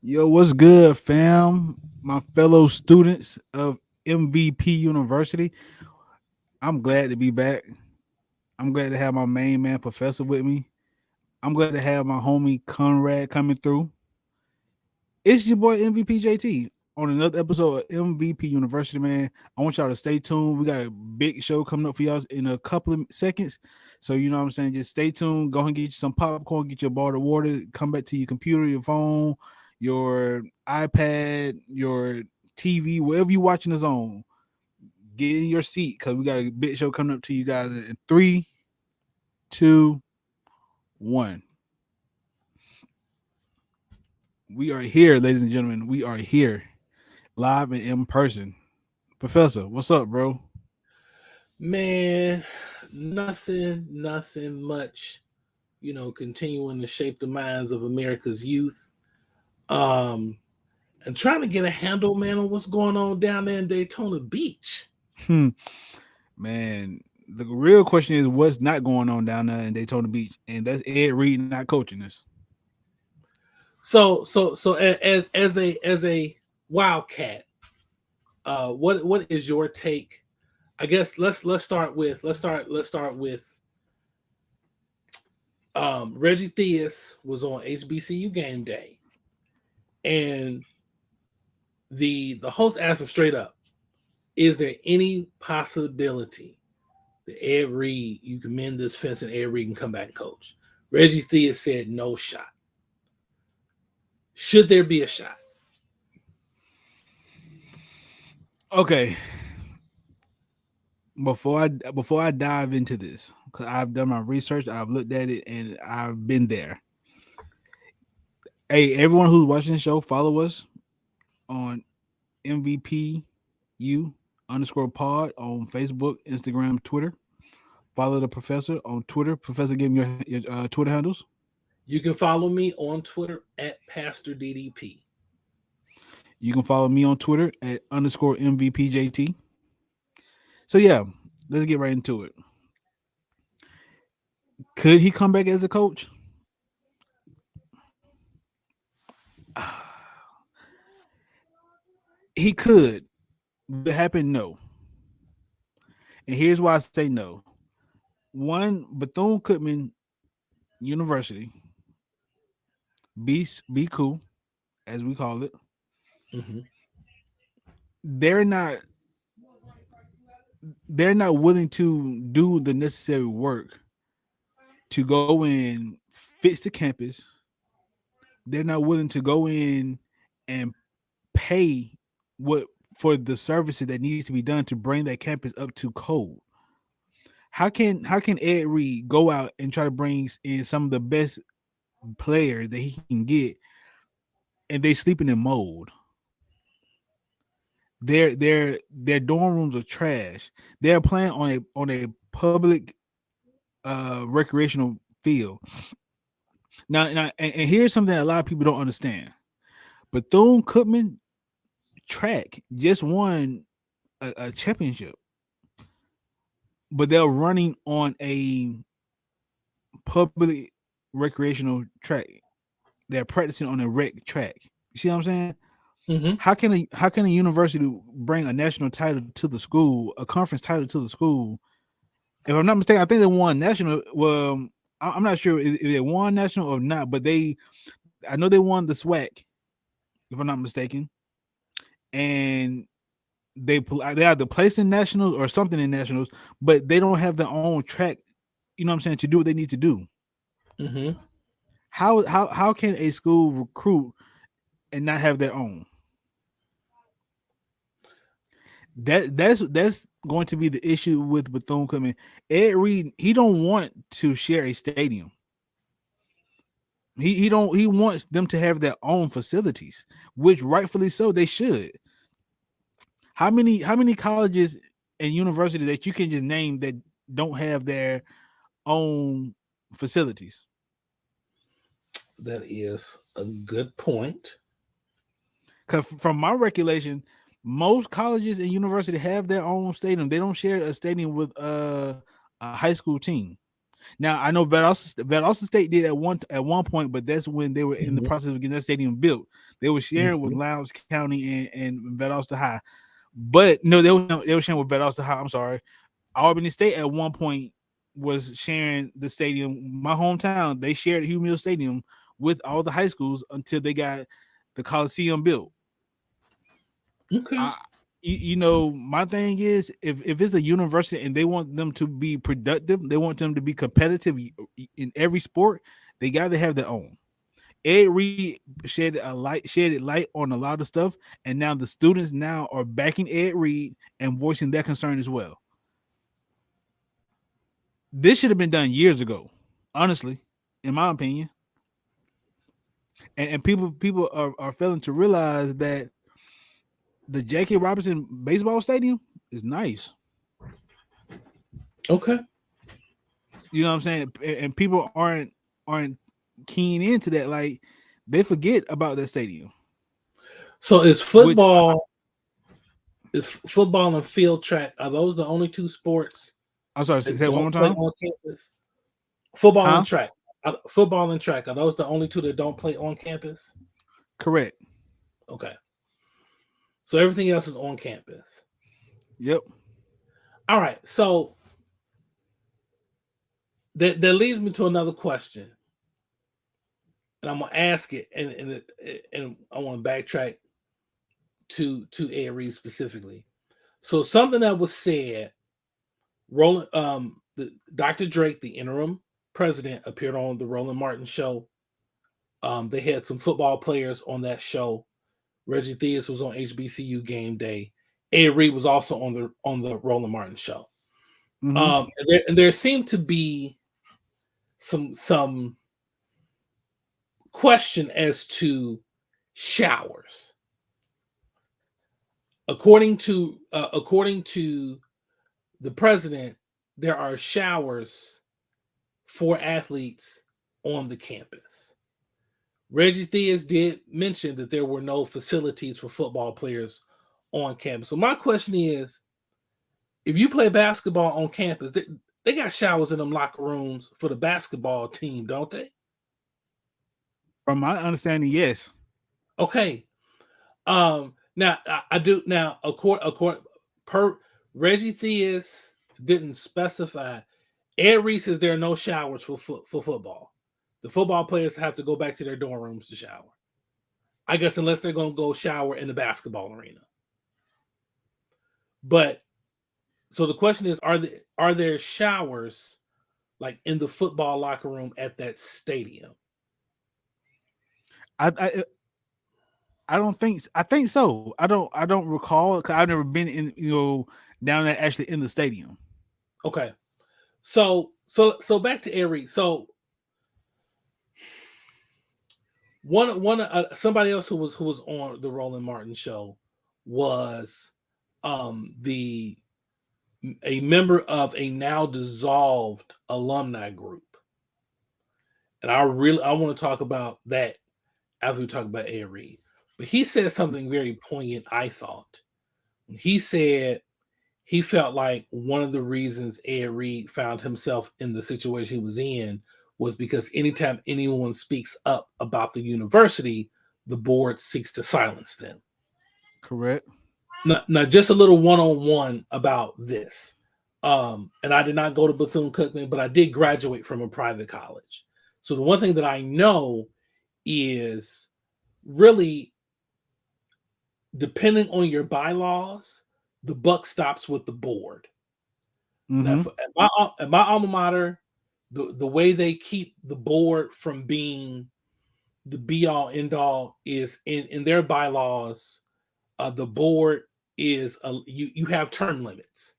Yo, what's good, fam? My fellow students of MVP University. I'm glad to be back. I'm glad to have my main man, Professor, with me. I'm glad to have my homie Conrad coming through. It's your boy MVP JT on another episode of MVP University, man. I want y'all to stay tuned. We got a big show coming up for y'all in a couple of seconds. So, you know what I'm saying? Just stay tuned. Go and get you some popcorn, get your bottle of water, come back to your computer, your phone, your iPad, your TV, wherever you're watching this on. Get in your seat because we got a big show coming up to you guys in three, two, one. We are here, ladies and gentlemen. We are here live and in person. Professor, what's up, bro? Man, nothing much, continuing to shape the minds of America's youth. Um, and trying to get a handle, man, on what's going on down there in Daytona Beach. Hmm. Man, the real question is what's not going on down there in Daytona Beach, and that's Ed Reed not coaching us. So as a wildcat, what is your take? I guess let's start with Reggie Theus was on HBCU game day, and the host asked him straight up, is there any possibility that Ed Reed, you can mend this fence and Ed Reed can come back and coach? Reggie Theus said no shot. Should there be a shot? Okay, before I dive into this, because I've done my research, I've looked at it, and I've been there. Hey, everyone who's watching the show, follow us on MVPU underscore pod on Facebook, Instagram, Twitter. Follow the professor on Twitter. Professor, give me your Twitter handles. You can follow me on Twitter at Pastor DDP. You can follow me on Twitter at underscore MVPJT. So yeah, let's get right into it. Could he come back as a coach? He could. Would it happen? No. And here's why I say no. One, Bethune Cookman University, be cool, as we call it. Mm-hmm. They're not they're not willing to do the necessary work to go in, fix the campus. They're not willing to go in and pay what for the services that needs to be done to bring that campus up to code. How can Ed Reed go out and try to bring in some of the best players that he can get, and they sleeping in mold? Their dorm rooms are trash. They're playing on a public recreational field. Now and here's something that a lot of people don't understand. Bethune Cookman track just won a championship, but they're running on a public recreational track. They're practicing on a rec track. You see what I'm saying? Mm-hmm. How can a university bring a national title to the school, a conference title to the school? If I'm not mistaken, I think they won national. Well, I'm not sure if they won national or not, but I know they won the SWAC, if I'm not mistaken, and they either place in nationals or something in nationals, but they don't have their own track. You know what I'm saying, to do what they need to do. Mm-hmm. How can a school recruit and not have their own? That's going to be the issue with Bethune Cookman. Ed Reed, he don't want to share a stadium. He wants them to have their own facilities, which rightfully so they should. How many colleges and universities that you can just name that don't have their own facilities? That is a good point. Because from my recollection, most colleges and universities have their own stadium. They don't share a stadium with a high school team. Now I know Valdosta State did at one point, but that's when they were in the Mhm. process of getting that stadium built. They were sharing with Mhm. Lowndes County and Valdosta High, but no, they were sharing with Valdosta High. I'm sorry, Albany State at one point was sharing the stadium. My hometown, they shared Hugh Mill Stadium with all the high schools until they got the Coliseum built. Okay. I, my thing is if it's a university and they want them to be productive, they want them to be competitive in every sport, they got to have their own. Ed Reed shed light on a lot of stuff, and now the students now are backing Ed Reed and voicing their concern as well. This should have been done years ago, honestly, in my opinion. And people are failing to realize that the J.K. Robinson baseball stadium is nice. Okay. You know what I'm saying? And people aren't keen into that. Like they forget about that stadium. So Which is football and field track, are those the only two sports I'm sorry, that say it one don't more play time. on campus? Football and Huh? track. Football and track, are those the only two that don't play on campus? Correct. Okay. So everything else is on campus. Yep. All right. So that leads me to another question. And I'm gonna ask it, and I want to backtrack to Ed Reed specifically. So something that was said, Roland, Dr. Drake, the interim president, appeared on the Roland Martin show. They had some football players on that show. Reggie Theus was on HBCU game day. Ed Reed was also on the Roland Martin show. Mm-hmm. And there seemed to be some question as to showers. According to the president, there are showers for athletes on the campus. Reggie Theus did mention that there were no facilities for football players on campus. So my question is, if you play basketball on campus, they got showers in them locker rooms for the basketball team, don't they? From my understanding, yes. Okay. Now I do now according per Reggie Theus didn't specify. Ed Reed says there are no showers for football. The football players have to go back to their dorm rooms to shower. I guess unless they're going to go shower in the basketball arena. But so the question is, are there showers like in the football locker room at that stadium? I I, I don't think I think so. I don't recall because I've never been in down there actually in the stadium. Okay. So back to Ed Reed. So one somebody else who was on the Roland Martin show was the a member of a now dissolved alumni group, and I want to talk about that after we talk about Ed Reed. But he said something very poignant. I thought he said he felt like one of the reasons Ed Reed found himself in the situation he was in was because anytime anyone speaks up about the university, the board seeks to silence them. Correct. Now just a little one-on-one about this. And I did not go to Bethune-Cookman, but I did graduate from a private college. So the one thing that I know is really depending on your bylaws, the buck stops with the board. Now, Mm-hmm. at my alma mater, the way they keep the board from being the be all end all is in their bylaws. The board is you have term limits,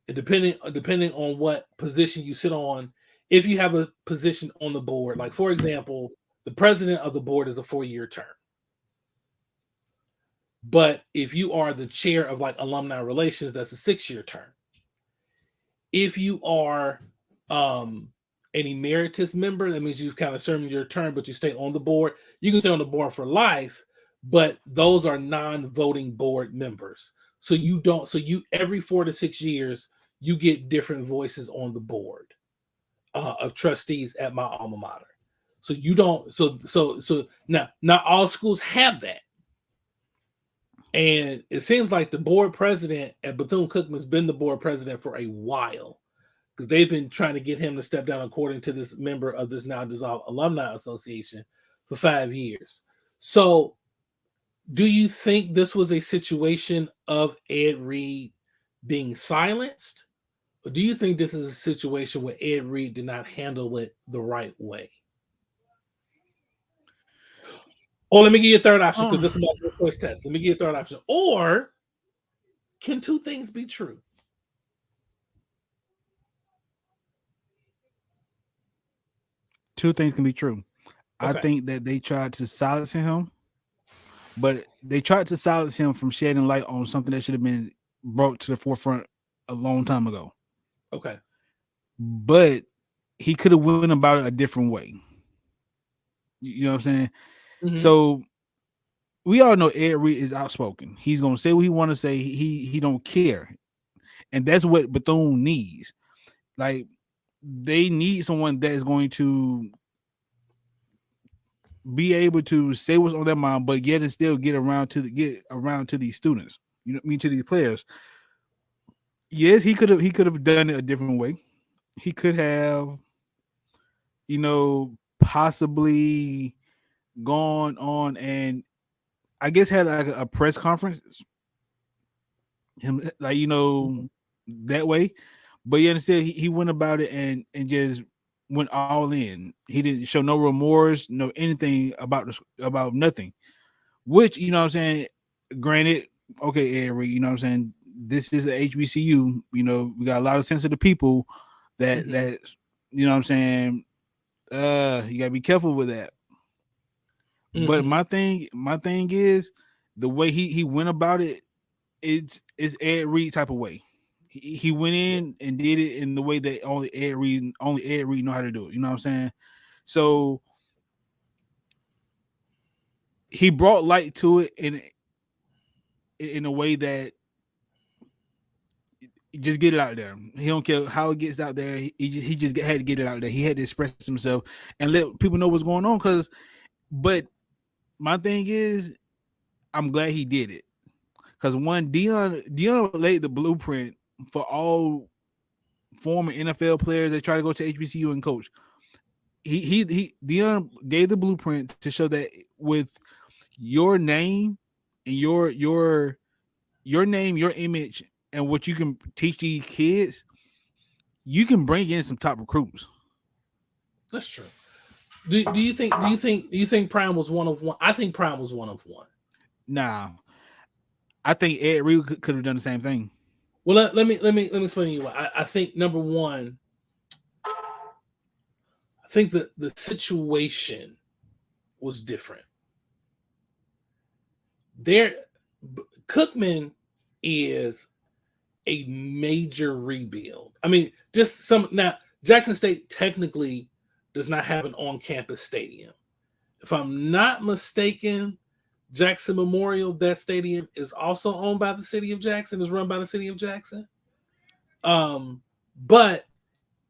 and depending on what position you sit on. If you have a position on the board, like for example, the president of the board is a 4-year term. But if you are the chair of like alumni relations, that's a 6-year term. If you are an emeritus member, that means you've kind of served your term, but you stay on the board. You can stay on the board for life, but those are non-voting board members. So you don't. So you every 4 to 6 years you get different voices on the board. of trustees at my alma mater. So you don't. So now not all schools have that, and it seems like the board president at Bethune Cookman has been the board president for a while because they've been trying to get him to step down, according to this member of this now dissolved alumni association, for 5 years. So, do you think this was a situation of Ed Reed being silenced? Or do you think this is a situation where Ed Reed did not handle it the right way? Or let me give you a third option because this is my first test. Let me give you a third option. Or can two things be true? Two things can be true. I Okay. think that they tried to silence him, but they tried to silence him from shedding light on something that should have been brought to the forefront a long time ago. Okay. But he could have went about it a different way. You know what I'm saying? Mm-hmm. So we all know Ed Reed is outspoken. He's gonna say what he want to say. He don't care, and that's what Bethune needs. Like they need someone that is going to be able to say what's on their mind, but yet and still get around to these students. You know, I mean to these players. Yes, he could have done it a different way. He could have, possibly gone on and I guess had like a press conference, him like that way. But you understand he went about it and just went all in. He didn't show no remorse, no anything about nothing. Which you know what I'm saying. Granted, okay, Ed Reed, you know what I'm saying. This is a HBCU. You know we got a lot of sensitive people Mm-hmm. that you know what I'm saying. You gotta be careful with that. But Mm-hmm. my thing is the way he went about it. It's Ed Reed type of way. He went Yeah. in and did it in the way that only Ed Reed know how to do it. You know what I'm saying? So he brought light to it in a way that just get it out there. He don't care how it gets out there. He just had to get it out there. He had to express himself and let people know what's going on. But my thing is, I'm glad he did it because one Dion laid the blueprint for all former NFL players that try to go to HBCU and coach. He Dion gave the blueprint to show that with your name and your name, your image, and what you can teach these kids, you can bring in some top recruits. That's true. Do you think Prime was one of one? I think Prime was one of one. Now, I think Ed Reed could have done the same thing. Well, let me explain to you why. I think number one, I think that the situation was different. There, Cookman is a major rebuild. I mean, just some now. Jackson State technically does not have an on-campus stadium. If I'm not mistaken, Jackson Memorial, that stadium is also owned by the city of Jackson, is run by the city of Jackson. But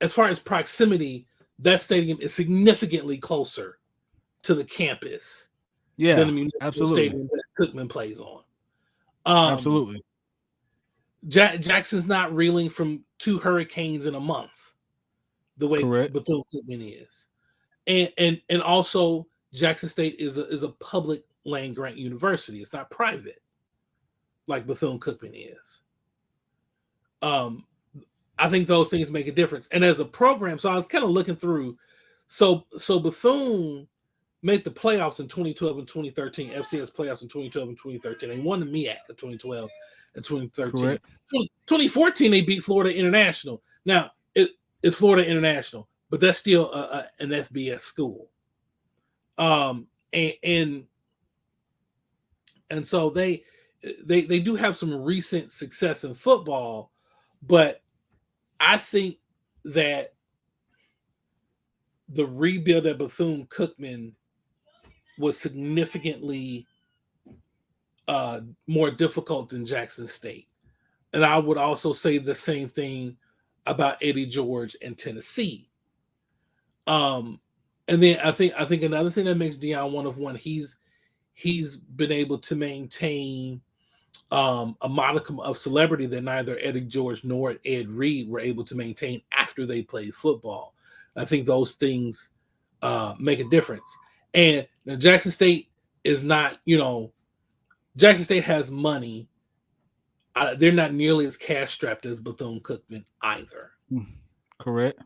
as far as proximity, that stadium is significantly closer to the campus than Yeah, the municipal absolutely, stadium that Cookman plays on. Um, absolutely Jackson's not reeling from two hurricanes in a month the way correct. Bethune Cookman is, and also Jackson State is a public land grant university. It's not private like Bethune Cookman is. Um, I think those things make a difference. And as a program, so I was kind of looking through. So Bethune made the playoffs in 2012 and 2013, FCS playoffs in 2012 and 2013. They won the MEAC in 2012 and 2013. Correct. 2014, they beat Florida International. Now, it's Florida International, but that's still an FBS school. And so they do have some recent success in football, but I think that the rebuild at Bethune Cookman was significantly more difficult than Jackson State. And I would also say the same thing about Eddie George and Tennessee. Um, and then I think another thing that makes Dion one of one, he's been able to maintain a modicum of celebrity that neither Eddie George nor Ed Reed were able to maintain after they played football. I think those things make a difference. And now Jackson State is not, Jackson State has money. They're not nearly as cash strapped as Bethune Cookman either. Mm, correct.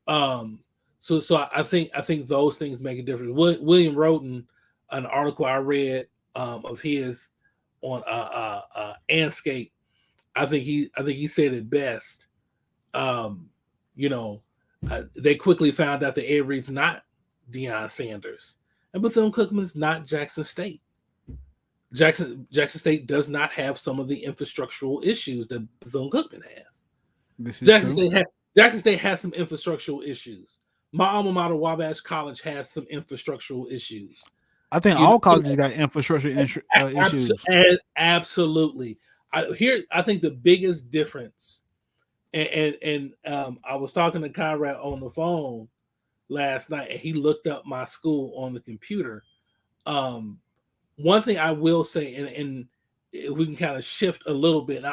Um, so I think those things make a difference. William Roden, an article I read of his on Anscape, I think he said it best. Um, you know, they quickly found out that Ed Reed's not Deion Sanders, and Bethune Cookman's not Jackson State. Jackson State does not have some of the infrastructural issues that Bethune Cookman has. This is Jackson true. State has Jackson State has some infrastructural issues. My alma mater, Wabash College, has some infrastructural issues. I think You know, all colleges got infrastructure issues. absolutely. I think the biggest difference, and I was talking to Conrad on the phone last night, and he looked up my school on the computer. Um, One thing I will say, and if we can kind of shift a little bit.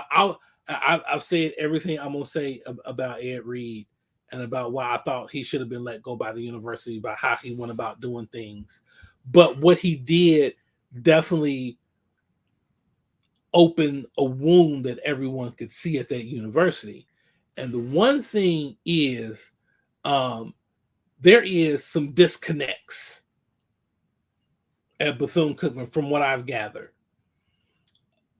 I've said everything I'm gonna say about Ed Reed and about why I thought he should have been let go by the university, about how he went about doing things. But what he did definitely opened a wound that everyone could see at that university. And the one thing is, um, there is some disconnects at Bethune Cookman from what I've gathered.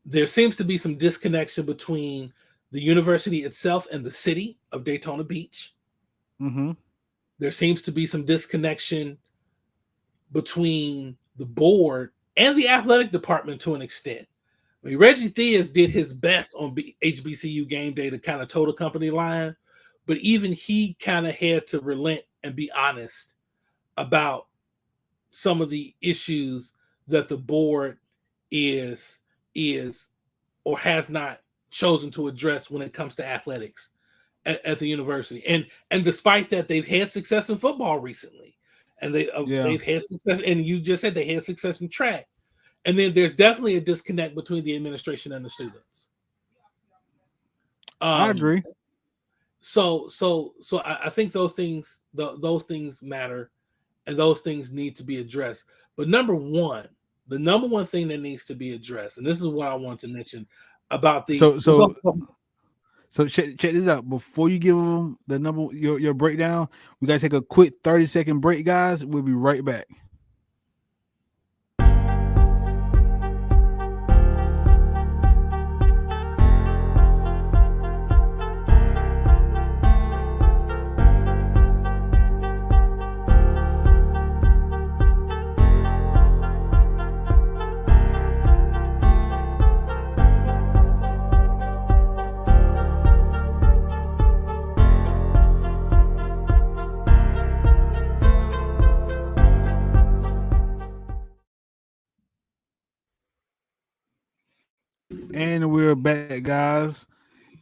There seems to be some disconnection between the university itself and the city of Daytona Beach. Mm-hmm. There seems to be some disconnection between the board and the athletic department to an extent. I mean, Reggie Theus did his best on HBCU game day to kind of toe the company line, but even he kind of had to relent and be honest about some of the issues that the board is or has not chosen to address when it comes to athletics at the university. And despite that, they've had success in football recently, and Yeah, they've had success. And you just said they had success in track. And then there's definitely a disconnect between the administration and the students. I Um, agree. so I think those things matter, and those things need to be addressed. But the number one thing that needs to be addressed, and this is what I want to mention about the So so so check this out. Before you give them the number your breakdown, we gotta take a quick 30-second break, guys. We'll be right back. And we're back, guys.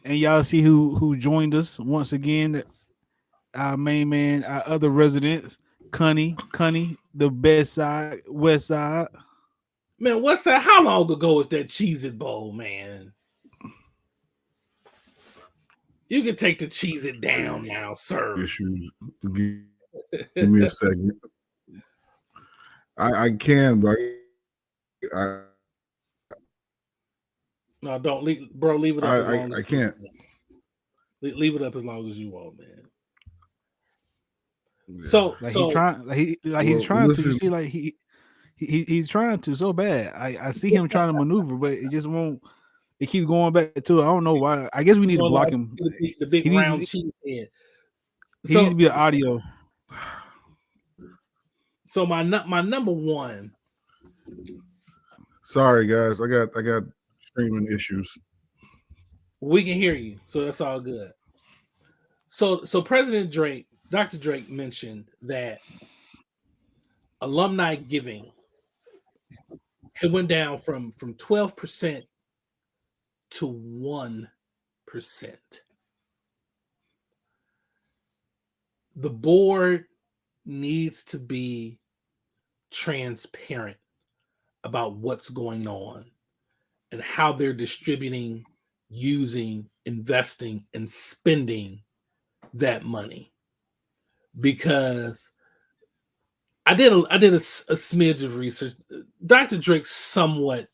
And y'all see who joined us once again. Our main man, our other residents, Cunny, the best side, west side. man, what's that? How long ago is that Cheez It Bowl, man? You can take the Cheez It down now, sir. Issues. Give me a second. I can, but No, don't leave, bro. Leave it up as long I as can't. leave it up as long as you want, man. Yeah. So Like so he's trying, he's trying to. You see, like he's trying to so bad. I see him trying to maneuver, but it just won't. It keeps going back to it. I don't know why. I guess we need to going block like him. the big He needs round to, cheese head. he needs So to be an audio. so my number one. Sorry, guys. I got streaming issues. We can hear you, so that's all good. So President Drake, Dr. Drake mentioned that alumni giving it went down from 12% to 1%. The board needs to be transparent about what's going on and how they're distributing, using, investing, and spending that money. Because I did a smidge of research. Dr. Drake's somewhat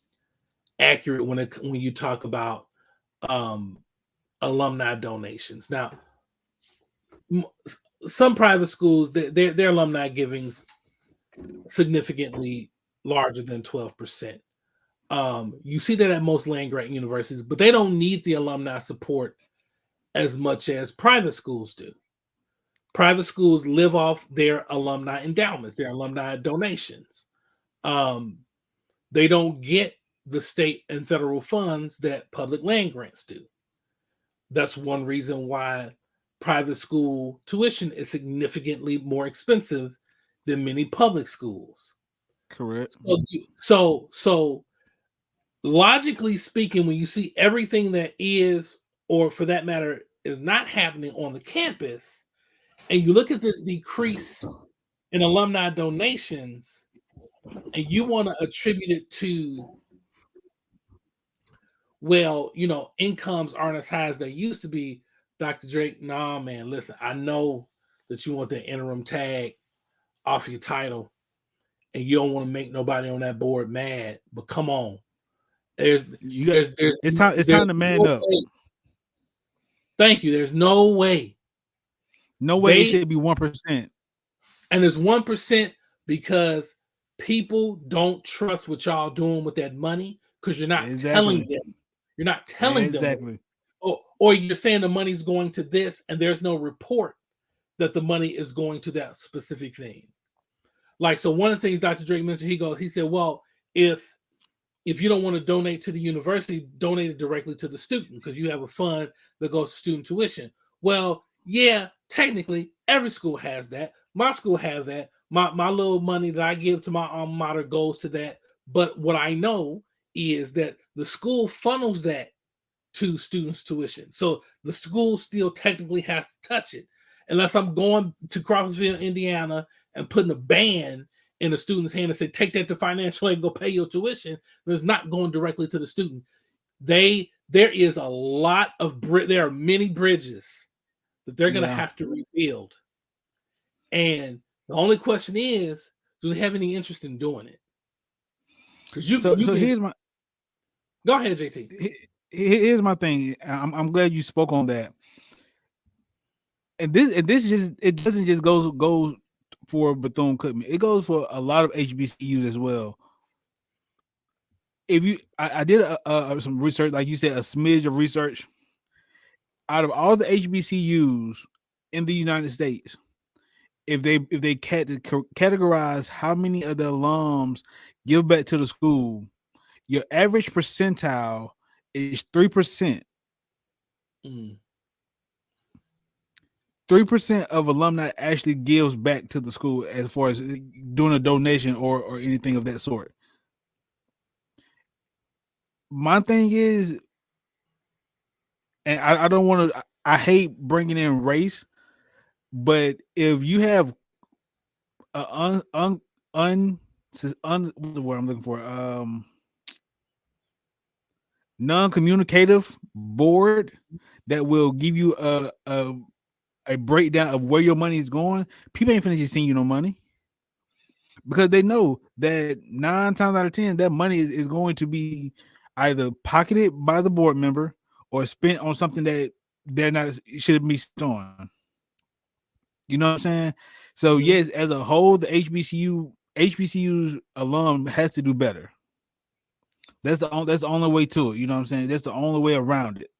accurate when you talk about um, alumni donations. Now, some private schools, their alumni giving's significantly larger than 12%. You see that at most land grant universities, but they don't need the alumni support as much as private schools do. Private schools live off their alumni endowments, their alumni donations. Um, they don't get the state and federal funds that public land grants do. That's one reason why private school tuition is significantly more expensive than many public schools. Correct. So logically speaking, when you see everything that is, or for that matter, is not happening on the campus, and you look at this decrease in alumni donations, and you want to attribute it to, well, incomes aren't as high as they used to be, Dr. Drake, nah, man, listen, I know that you want the interim tag off your title and you don't want to make nobody on that board mad, but come on. There's it's time to man up. Thank you. There's no way. No way it should be 1%. And it's 1% because people don't trust what y'all doing with that money because you're not telling them. You're not telling them. Or you're saying the money's going to this, and there's no report that the money is going to that specific thing. Like, so one of the things Dr. Drake mentioned, he said, well, if you don't want to donate to the university, donate it directly to the student because you have a fund that goes to student tuition. Well, yeah, technically, every school has that. My school has that. My little money that I give to my alma mater goes to that. But what I know is that the school funnels that to students' tuition. So the school still technically has to touch it. Unless I'm going to Crawfordsville, Indiana, and putting a ban in a student's hand and say, take that to financial aid, go pay your tuition, it's not going directly to the student. There is a lot of, there are many bridges that they're going to have to rebuild. And the only question is, do they have any interest in doing it? Because here's my... Go ahead, JT. Here's my thing. I'm glad you spoke on that. And this just, it doesn't just go for Bethune-Cookman. It goes for a lot of HBCUs as well. If you, I did some research, like you said, a smidge of research. Out of all the HBCUs in the United States, if they categorize how many of the alums give back to the school, your average percentile is 3%. 3% of alumni actually gives back to the school as far as doing a donation or anything of that sort. My thing is, and I don't want to, I hate bringing in race, but if you have a what's the word I'm looking for? Non-communicative board that will give you a breakdown of where your money is going, people ain't finna just send you no money because they know that 9 times out of 10 that money is going to be either pocketed by the board member or spent on something that they're not should be spent on. You know what I'm saying? So yes, as a whole, the HBCU's alum has to do better. That's the only way to it. You know what I'm saying? That's the only way around it.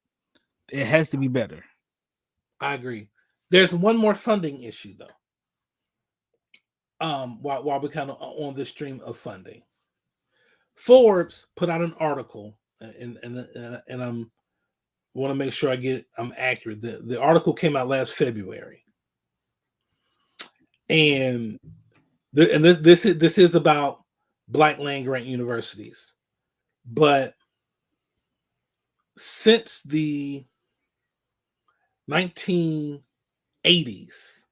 It has to be better. I agree. There's one more funding issue though. While we're kind of on this stream of funding, Forbes put out an article, and I'm want to make sure I'm accurate. The article came out last February, and this is about Black land grant universities, but since the 1980s,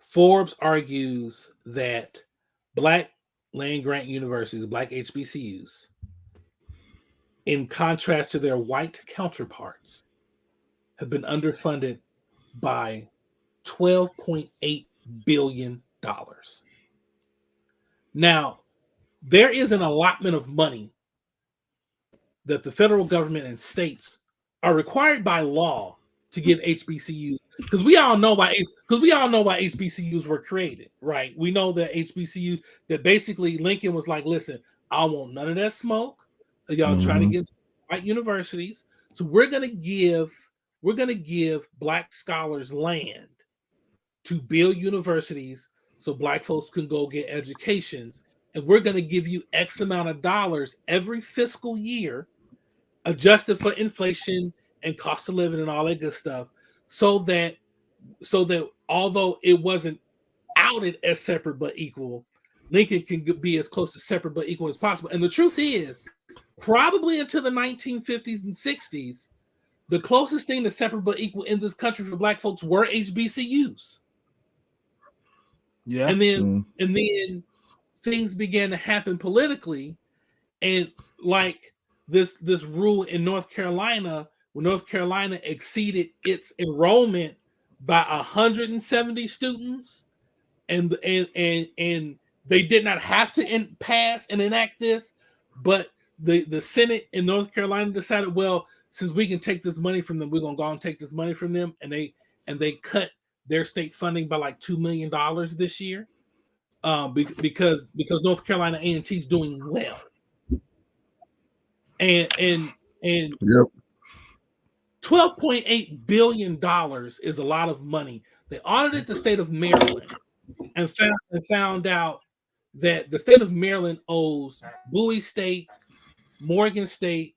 Forbes argues that black land grant universities, black HBCUs, in contrast to their white counterparts, have been underfunded by $12.8 billion. Now, there is an allotment of money that the federal government and states are required by law to give HBCUs, because we all know why HBCUs were created, right? We know that HBCU, that basically Lincoln was like, listen, I want none of that smoke. Y'all trying to get into white universities. So we're gonna give black scholars land to build universities so black folks can go get educations. And we're gonna give you X amount of dollars every fiscal year, adjusted for inflation and cost of living and all that good stuff, so that although it wasn't outed as separate but equal, Lincoln can be as close to separate but equal as possible. And the truth is, probably until the 1950s and 60s, the closest thing to separate but equal in this country for black folks were HBCUs. Yeah. And then things began to happen politically, and like this rule in North Carolina, when North Carolina exceeded its enrollment by 170 students, and they did not have to pass and enact this, but the Senate in North Carolina decided, well, since we can take this money from them, we're gonna go and take this money from them, and they cut their state funding by like $2 million this year, because North Carolina A&T is doing well, and Yep. $12.8 billion is a lot of money. They audited the state of Maryland and found out that the state of Maryland owes Bowie State, Morgan State,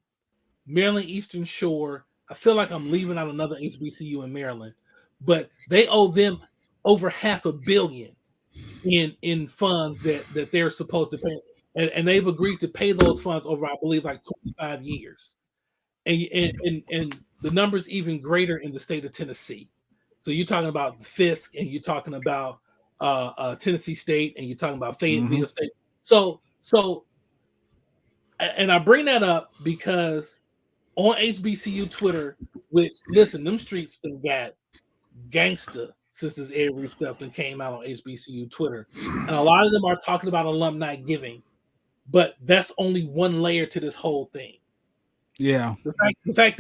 Maryland Eastern Shore. I feel like I'm leaving out another HBCU in Maryland, but they owe them over $500 million in funds that they're supposed to pay, and they've agreed to pay those funds over, I believe, like 25 years. And the number's even greater in the state of Tennessee. So you're talking about Fisk, and you're talking about Tennessee State, and you're talking about Fayetteville State. So, and I bring that up because on HBCU Twitter, which, listen, them streets done got gangster since this Avery stuff that came out on HBCU Twitter, and a lot of them are talking about alumni giving, but that's only one layer to this whole thing. Yeah. The fact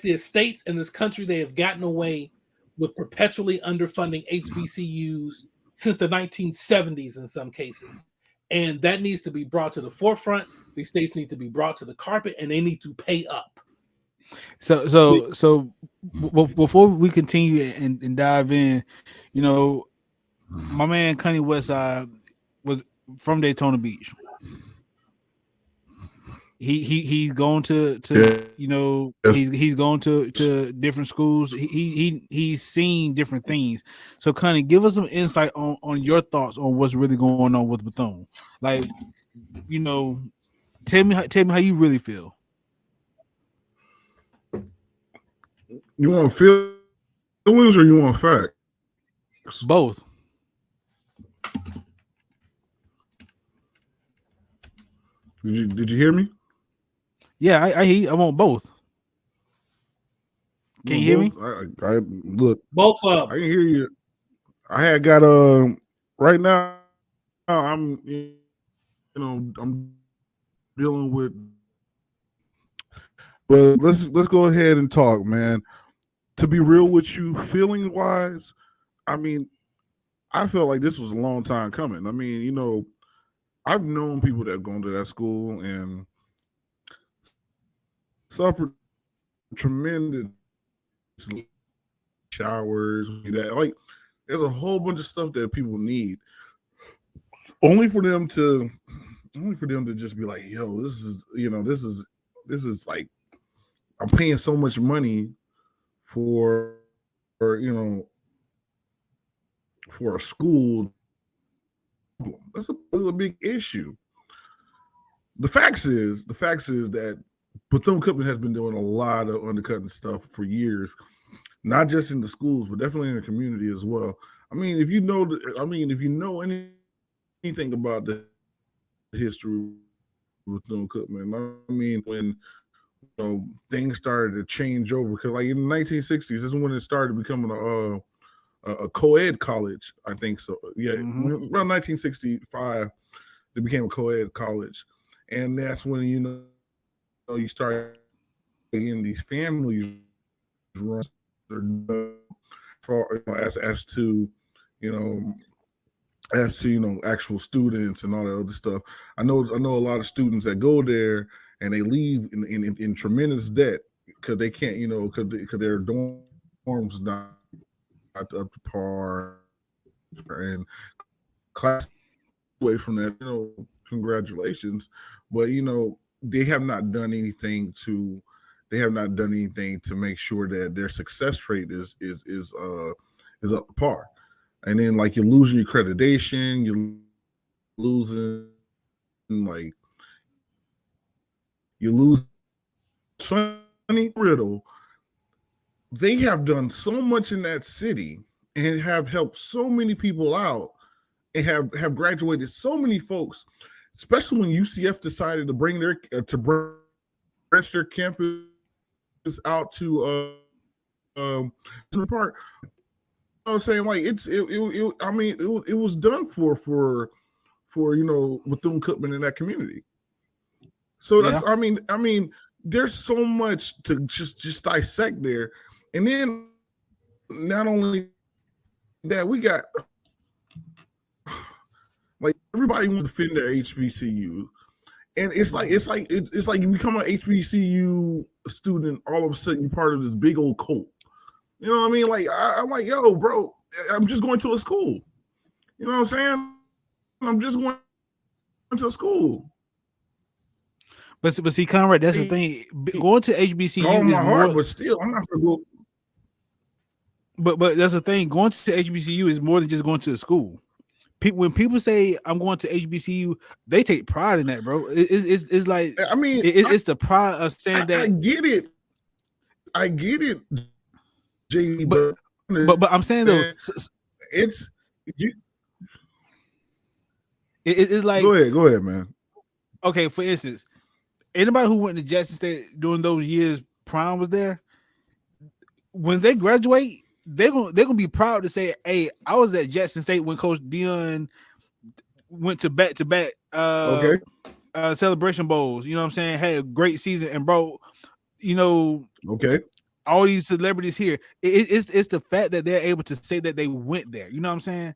is, states in this country, they have gotten away with perpetually underfunding HBCUs since the 1970s in some cases, and that needs to be brought to the forefront. These states need to be brought to the carpet, and they need to pay up. So before we continue and dive in, you know, my man Kanye Westside was from Daytona Beach. He's going to you know, he's going to different schools. He's seen different things. So Kanye, give us some insight on your thoughts on what's really going on with Bethune. Like, you know, tell me how you really feel. You want feelings or you want facts? Both. Did you hear me? Yeah, I want both. Can you hear me? I look. Both of them. I can hear you. I had got right now. I'm I'm dealing with. But let's go ahead and talk, man. To be real with you, feeling wise, I mean, I felt like this was a long time coming. I mean, you know, I've known people that have gone to that school and suffered tremendous showers. That, like, there's a whole bunch of stuff that people need, only for them to just be like, yo, this is like, I'm paying so much money for a school. That's a big issue. The facts is that Bethune-Cookman has been doing a lot of undercutting stuff for years, not just in the schools, but definitely in the community as well. I mean, if you know, if you know anything about the history with Bethune-Cookman, I mean, when things started to change over, because like in the 1960s, this is when it started becoming a co-ed college. I think so. Yeah, around 1965, it became a co-ed college, and that's when you start getting these families run for as to actual students and all that other stuff. I know a lot of students that go there and they leave in tremendous debt because they can't, because their dorms not up to par and class away from that. Congratulations, but they have not done anything to make sure that their success rate is up to par. And then like you're losing your accreditation, you're losing Funny riddle. They have done so much in that city and have helped so many people out and have graduated so many folks, especially when UCF decided to bring their branch their campus out to the park. I was saying like it was done for Bethune-Cookman in that community. So that's I mean there's so much to just dissect there. And then not only that, we got like everybody wants to defend their HBCU. And it's like you become an HBCU student, all of a sudden you're part of this big old cult. You know what I mean? Like I'm like, yo, bro, I'm just going to a school. You know what I'm saying? I'm just going to a school. But see, Conrad, that's the thing. Going to HBCU all is my heart, more, but still, I'm not gonna go. But that's the thing. Going to HBCU is more than just going to a school. When people say I'm going to HBCU, they take pride in that, bro. It's like it's the pride of saying that. I get it, JD, but I'm saying though, it's like go ahead, man. Okay, for instance, anybody who went to Jackson State during those years, Prime was there. When they graduate, they're gonna be proud to say, "Hey, I was at Jackson State when Coach Dion went to back celebration bowls." You know what I'm saying? Had a great season, and bro, all these celebrities here. It's the fact that they're able to say that they went there. You know what I'm saying?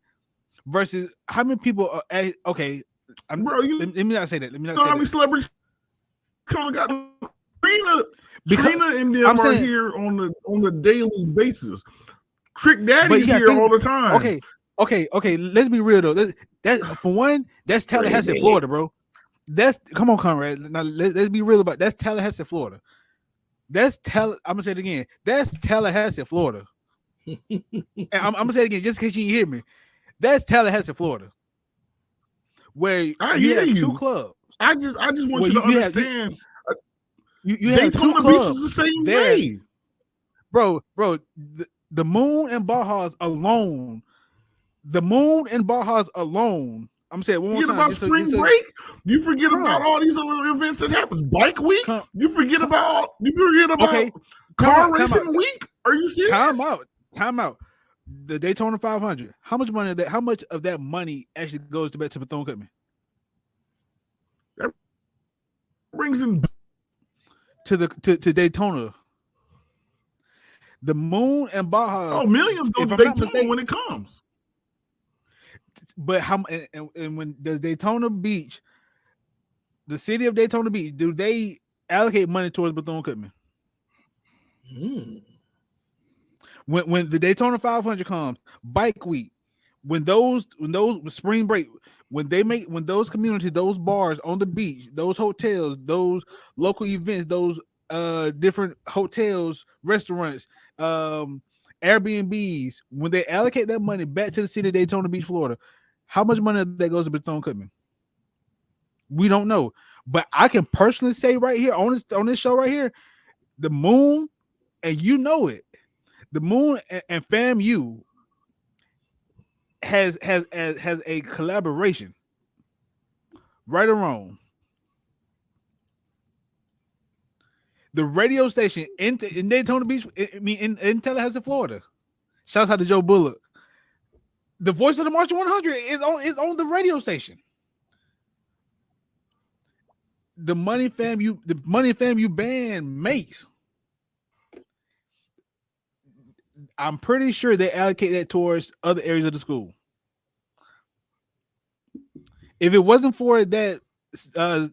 Versus how many people are okay. Bro, let me not say that. Let me not say how many celebrities got Trina and them are here on the daily basis. Trick Daddy's here all the time. Okay. Let's be real though. That for one, that's Tallahassee, Florida, bro. Come on, Conrad. Now let's be real about it. That's Tallahassee, Florida. I'm gonna say it again. That's Tallahassee, Florida. And I'm gonna say it again just in case you hear me. That's Tallahassee, Florida. Where you have two clubs. I just want you to understand. You have two Daytona Beach is the same way, bro. The Moon and Bajas alone. The Moon and Bajas alone. I'm saying one more time. About spring break. You forget about all these other events that happens. Bike week. You forget about car racing week. Are you serious? Time out. The Daytona 500. How much of that money actually goes to Bethune-Cookman? That brings in to Daytona. The Moon and Baja. Millions go to Daytona when it comes. But how and when the Daytona Beach, the city of Daytona Beach, do they allocate money towards Bethune-Cookman? When the Daytona 500 comes, Bike Week, when those spring break, when those communities, those bars on the beach, those hotels, those local events, those different hotels, restaurants, Airbnbs, when they allocate that money back to the city of Daytona Beach, Florida, how much money that goes to Bethune-Cookman? We don't know, but I can personally say right here on this show right here, the Moon, and you know it, the Moon and FAMU has a collaboration, right or wrong. The radio station in Daytona Beach, in Tallahassee, Florida. Shouts out to Joe Bullock. The voice of the Martian 100 is on the radio station. The money FAMU band makes, I'm pretty sure they allocate that towards other areas of the school. If it wasn't for that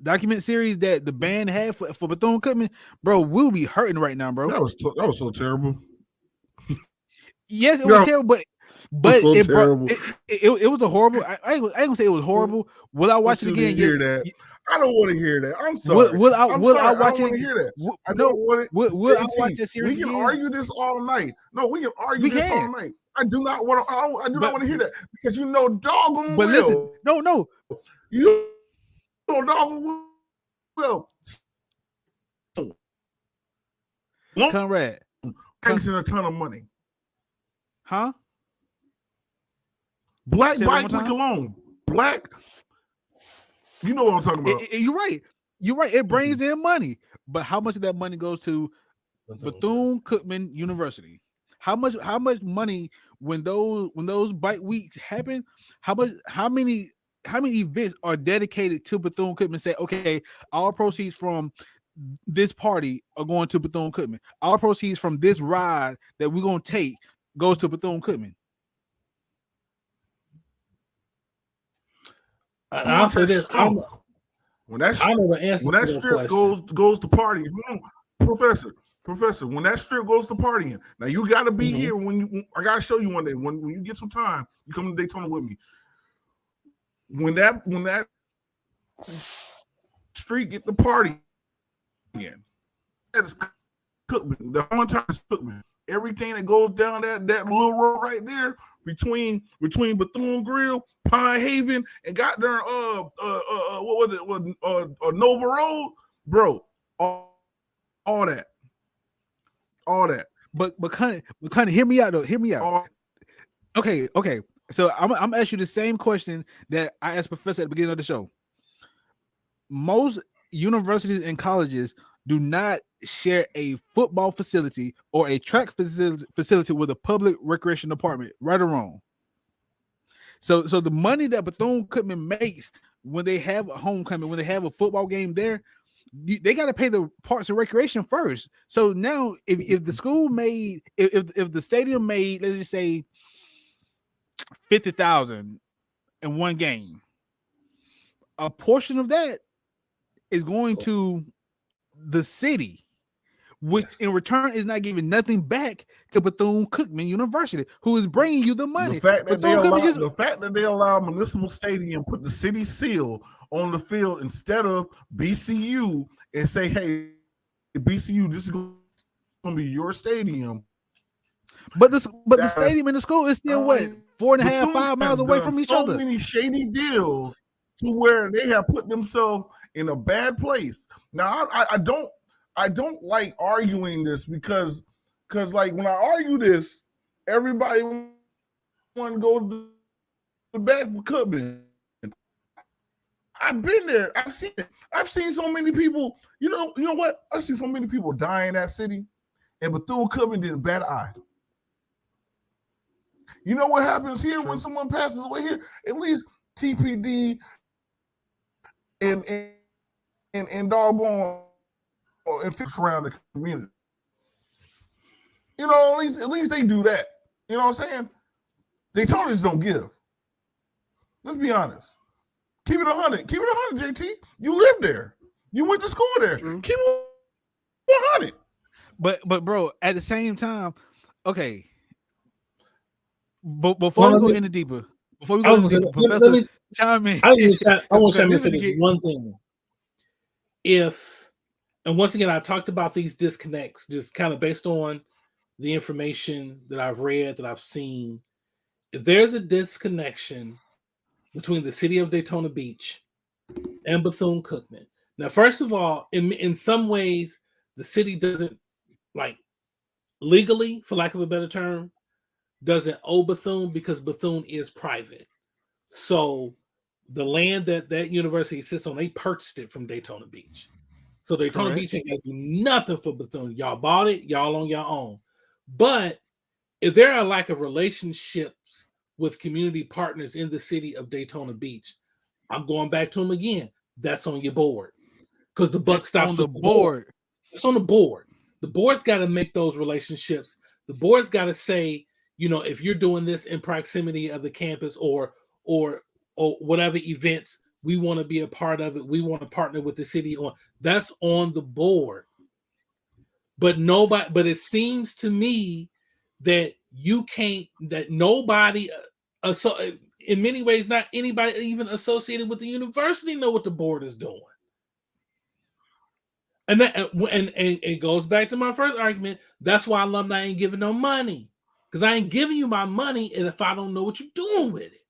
document series that the band had for Bethune-Cookman, bro, we'll be hurting right now, bro. That was so terrible. Yes, it was terrible, but so it terrible. It was a horrible. I ain't gonna say it was horrible. Will I watch it again? Hear that? I don't want to hear that. I'm sorry. Will I watch it? I don't want to hear that. I No. don't want it. Will I watch that series? We can again? argue this all night. No, we can argue this all night. I do not want to. I do not want to hear that because you know doggone but well. Listen, no. You know doggone well. Conrad, Making a ton of money. huh? Black bike week alone. Black. You know what I'm talking about. You're right. It brings in money, but how much of that money goes to Bethune-Cookman University? How much money when those bike weeks happen? How many events are dedicated to Bethune-Cookman? Say, okay, our proceeds from this party are going to Bethune-Cookman. Our proceeds from this ride that we're gonna take goes to Bethune-Cookman. I'll say this: when that strip goes to partying, Professor, when that strip goes to partying, now you got to be here. I got to show you one day when you get some time, you come to Daytona with me. When that street get the party again, that's Cookman. The whole time is Cookman. Everything that goes down that little road right there between Bethune Grill, Pine Haven, and got there what was it? Nova Road, bro. All that. But kind of hear me out though. Hear me out. Okay. So I'm gonna ask you the same question that I asked Professor at the beginning of the show. Most universities and colleges do not share a football facility or a track facility with a public recreation department, right or wrong. So the money that Bethune-Cookman makes when they have a homecoming, when they have a football game there, they got to pay the parks and recreation first. So now if the school made, if the stadium made, let's just say $50,000 in one game, a portion of that is going to the city, which in return is not giving nothing back to Bethune-Cookman University, who is bringing you the money. The fact that they allow Municipal Stadium put the city seal on the field instead of BCU and say, hey, BCU, this is going to be your stadium. But the stadium and the school is still 4.5, 5 miles away from each other. So many shady deals to where they have put themselves in a bad place. Now, I don't like arguing this because like when I argue this, everybody want to go to the back for Cookman. I've been there. I've seen it. I've seen so many people. You know what? I've seen so many people die in that city, and Bethune-Cookman did a bad eye. You know what happens here when someone passes away here? At least TPD and doggone and fix around the community. You know, at least they do that. You know what I'm saying? Daytona just don't give. Let's be honest. Keep it 100. Keep it 100, JT. You live there. You went to school there. Keep it 100. But bro, at the same time, okay. But before we go any deeper, Professor, chime in. I want to chime in for one thing. And once again, I talked about these disconnects just kind of based on the information that I've read, that I've seen. If there's a disconnection between the city of Daytona Beach and Bethune-Cookman. Now, first of all, in some ways, the city doesn't, like, legally, for lack of a better term, doesn't owe Bethune because Bethune is private. So the land that university sits on, they purchased it from Daytona Beach. So Daytona Correct. Beach ain't got to do nothing for Bethune. Y'all bought it, y'all on your own. But if there are lack of relationships with community partners in the city of Daytona Beach, I'm going back to them again. That's on your board because the buck That's stops on the with the board. board. It's on the board. The board's got to make those relationships. The board's got to say, if you're doing this in proximity of the campus or whatever events, we want to be a part of it. We want to partner with the city on. That's on the board. But it seems to me that nobody, so in many ways, not anybody even associated with the university know what the board is doing. And it goes back to my first argument. That's why alumni ain't giving no money. Because I ain't giving you my money, and if I don't know what you're doing with it.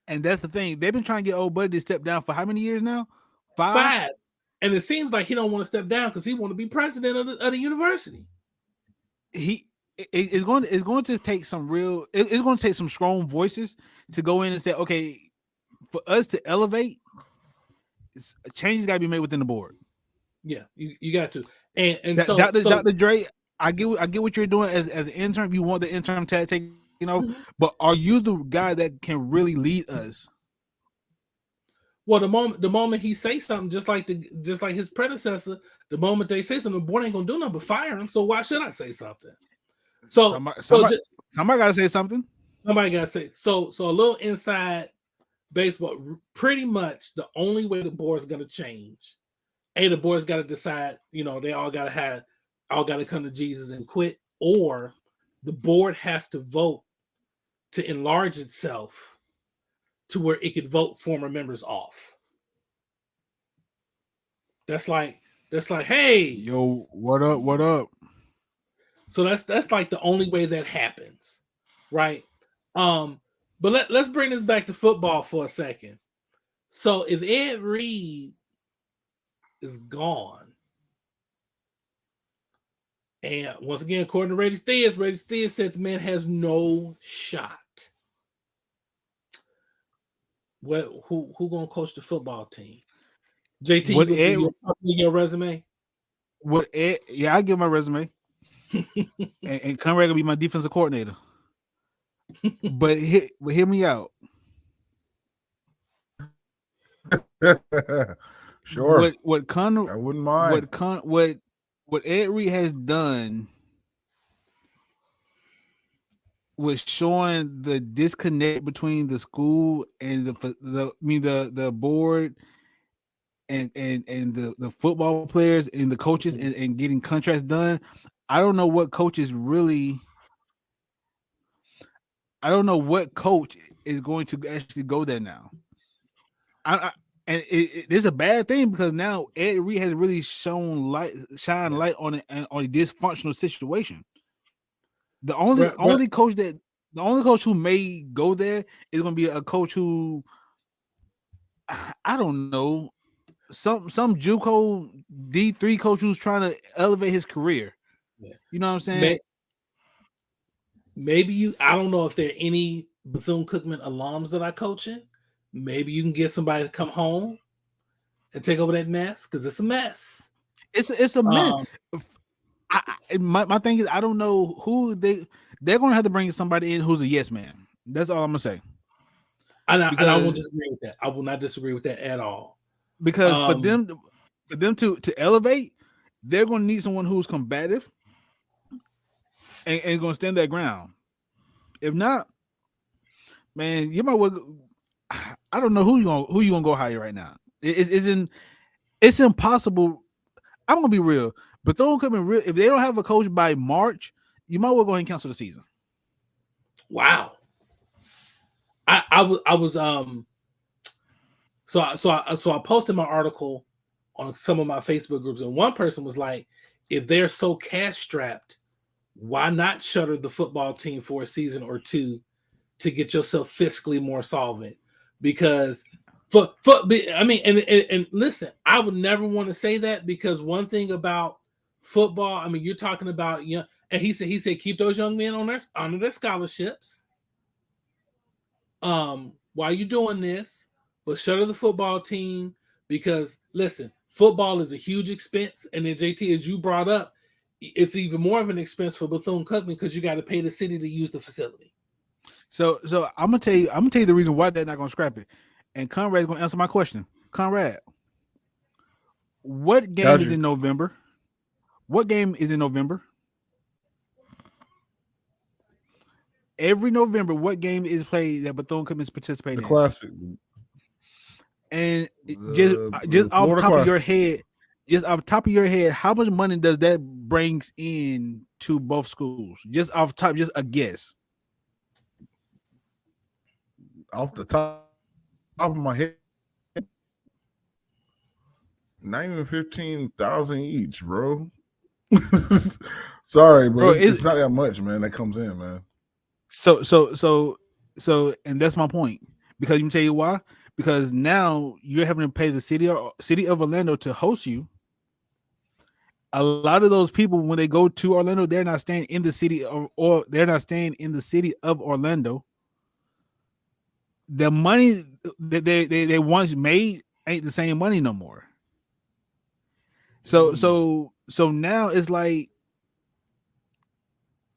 And that's the thing. They've been trying to get old buddy to step down for how many years now? 5? 5. And it seems like he don't want to step down because he want to be president of the university. It's going to take some real. It's going to take some strong voices to go in and say, okay, for us to elevate, changes got to be made within the board. Yeah, you got to. And Dr. Dre, I get what you're doing as an intern. You want the intern tag taken, but are you the guy that can really lead us? Well, the moment he say something, just like his predecessor, the moment they say something, the board ain't gonna do nothing but fire him. So why should I say something? So somebody got to say something. Somebody got to say. So a little inside baseball. Pretty much the only way the board's gonna change. The board's got to decide. They all got to come to Jesus and quit, or the board has to vote to enlarge itself to where it could vote former members off. That's like, hey, yo, what up? So that's like the only way that happens, right? But let's bring this back to football for a second. So if Ed Reed is gone, and once again, according to Reggie Theus said the man has no shot. Who gonna coach the football team? JT, you give your resume? I give my resume. and Conrad gonna be my defensive coordinator. But hear me out. Sure. What Conrad, I wouldn't mind. What Ed Reed has done was showing the disconnect between the school and the board and the football players and the coaches and getting contracts done. I don't know what coach is going to actually go there now. And it's a bad thing because now Ed Reed has really shine light on a dysfunctional situation. The only coach who may go there is going to be a coach who, I don't know, some JUCO D3 coach who's trying to elevate his career. Yeah. You know what I'm saying? Maybe I don't know if there are any Bethune-Cookman alums that are coaching. Maybe you can get somebody to come home and take over that mess because it's a mess. It's a mess. My thing is, I don't know who they're going to have to bring somebody in who's a yes man. That's all I'm going to say. And I won't disagree with that. I will not disagree with that at all. Because for them to elevate, they're going to need someone who's combative and going to stand their ground. If not, man, you might well. I don't know who you gonna go hire right now. It's impossible. I'm gonna be real, but don't come in real. If they don't have a coach by March, you might well go ahead and cancel the season. Wow. I was so I posted my article on some of my Facebook groups, and one person was like, if they're so cash strapped, why not shutter the football team for a season or two to get yourself fiscally more solvent? Because and listen, I would never want to say that because one thing about football, I mean, you're talking about And he said keep those young men on their scholarships. While you're doing this, but shutter the football team because listen, football is a huge expense, and then JT, as you brought up, it's even more of an expense for Bethune-Cookman because you got to pay the city to use the facility. So I'm gonna tell you the reason why they're not gonna scrap it, and Conrad's gonna answer my question. Conrad, what game is in November? What game is in November? Every November, what game is played that Bethune-Cookman is participating The Classic. And just off the top of your head, how much money does that brings in to both schools? Just off top, just a guess. Off the top of my head, not even 15,000 each, bro. Sorry, bro. It's not that much, man. That comes in, man. So, and that's my point. Because you can tell you why. Because now you're having to pay the city of Orlando to host you. A lot of those people, when they go to Orlando, they're not staying in the city or they're not staying in the city of Orlando. The money that they once made ain't the same money no more. So now it's like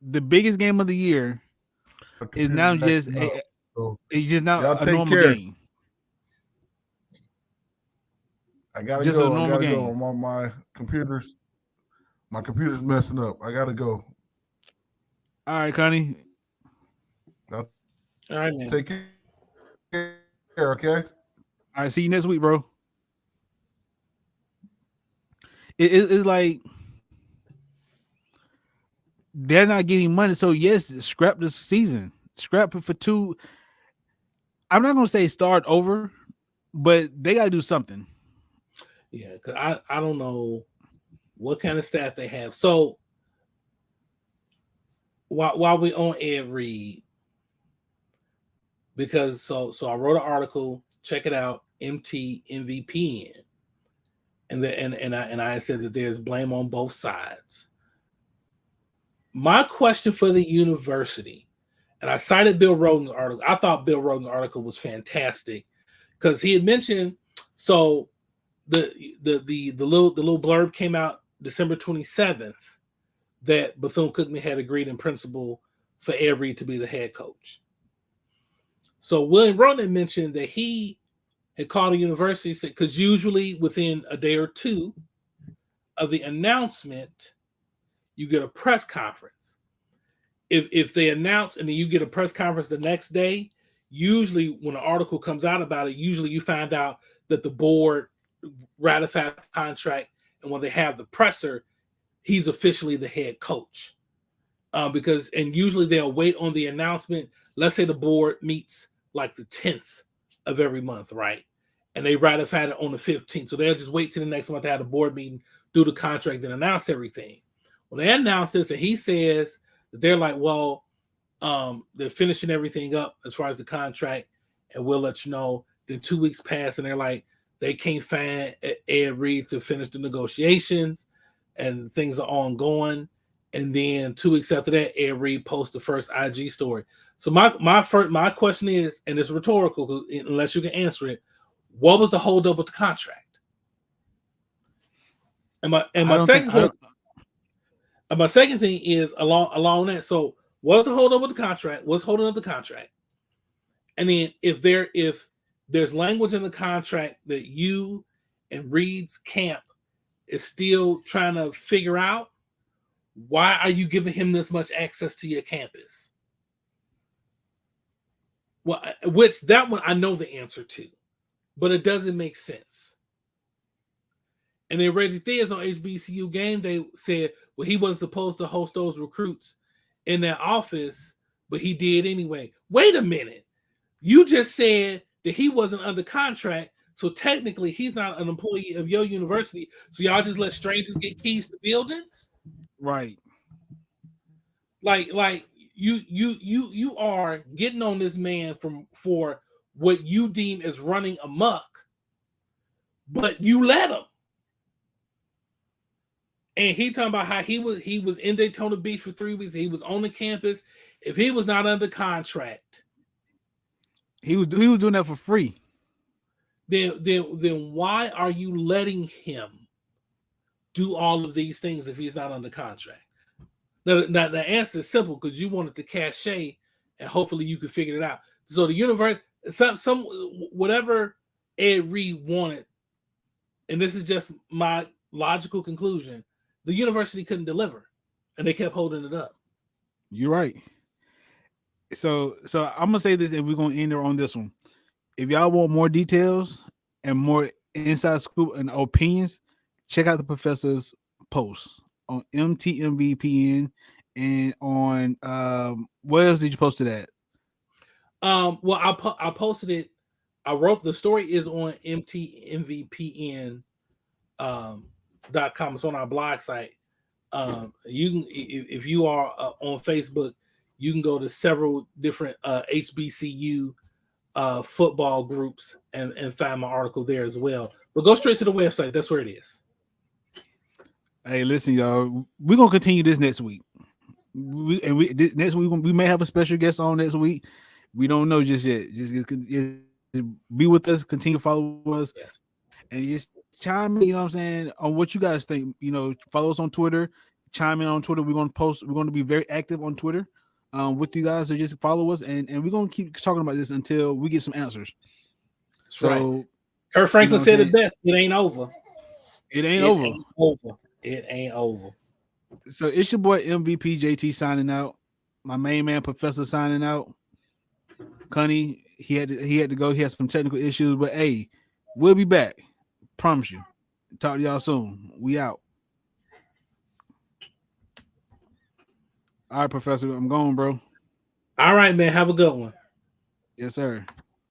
the biggest game of the year is now just a normal game. I gotta just go. I gotta go. I'm on my computer's. My computer's messing up. I gotta go. All right, Connie. All right, man. Take care. Okay. All right. See you next week, bro. It's like they're not getting money. So yes, scrap this season. Scrap it for 2. I'm not gonna say start over, but they gotta do something. Yeah, because I don't know what kind of staff they have. So while we on Ed Reed, because so I wrote an article, check it out, MVPU, and I said that there's blame on both sides. My question for the university, and I cited Bill Rhoden's article. I thought Bill Rhoden's article was fantastic because he had mentioned so. The little blurb came out December 27th that Bethune-Cookman had agreed in principle for Ed Reed to be the head coach. So William Rhoden mentioned that he had called the university because usually within a day or two of the announcement, you get a press conference. If they announce and then you get a press conference the next day, usually when an article comes out about it, usually you find out that the board ratified the contract, and when they have the presser, he's officially the head coach. Because usually they'll wait on the announcement. Let's say the board meets like the 10th of every month, right? And they ratified it on the 15th. So they'll just wait till the next month to have the board meeting, do the contract, and announce everything. When they announce this, and he says that they're like, well, they're finishing everything up as far as the contract, and we'll let you know. Then 2 weeks pass, and they're like, they can't find Ed Reed to finish the negotiations, and things are ongoing. And then 2 weeks after that, Ed Reed posts the first IG story. So my question is, and it's rhetorical unless you can answer it, what was the holdup with the contract? And my second thing is along that. So what's the holdup with the contract? What's holding up the contract? And then if there's language in the contract that you and Reed's camp is still trying to figure out, why are you giving him this much access to your campus? Well, which that one I know the answer to, but it doesn't make sense. And then Reggie Theus on HBCU Game Day said, well, he wasn't supposed to host those recruits in that office, but he did anyway. Wait a minute. You just said that he wasn't under contract, so technically he's not an employee of your university. So y'all just let strangers get keys to buildings? Right. Like you are getting on this man for what you deem as running amok, but you let him. And he talking about how he was in Daytona Beach for 3 weeks. He was on the campus. If he was not under contract, he was doing that for free. then why are you letting him do all of these things if he's not under contract? Now the answer is simple because you wanted the cachet, and hopefully you could figure it out. So the universe, some whatever Ed Reed wanted, and this is just my logical conclusion, the university couldn't deliver, and they kept holding it up. You're right. So I'm gonna say this, and we're gonna end there on this one. If y'all want more details and more inside scoop and opinions, check out the professor's post on MTMVPN and on where else did you post it at? Well, I posted it. I wrote the story is on MTMVPN .com. It's on our blog site. You can, if you are on Facebook, you can go to several different HBCU football groups and find my article there as well. But go straight to the website. That's where it is. Hey, listen, y'all. We're gonna continue this next week. Next week we may have a special guest on next week. We don't know just yet. Just be with us. Continue to follow us, Yes. and just chime in. You know what I'm saying, on what you guys think. You know, follow us on Twitter. Chime in on Twitter. We're gonna post. We're gonna be very active on Twitter with you guys. So just follow us, and we're gonna keep talking about this until we get some answers. That's So, right. Kurt Franklin said it saying? best. It ain't over. It ain't over. Ain't over. It ain't over. So it's your boy MVP JT signing out. My main man Professor signing out. Connie, he had to go. He had some technical issues, but hey, we'll be back. Promise you. Talk to y'all soon. We out. All right, Professor. I'm going, bro. All right, man. Have a good one. Yes, sir.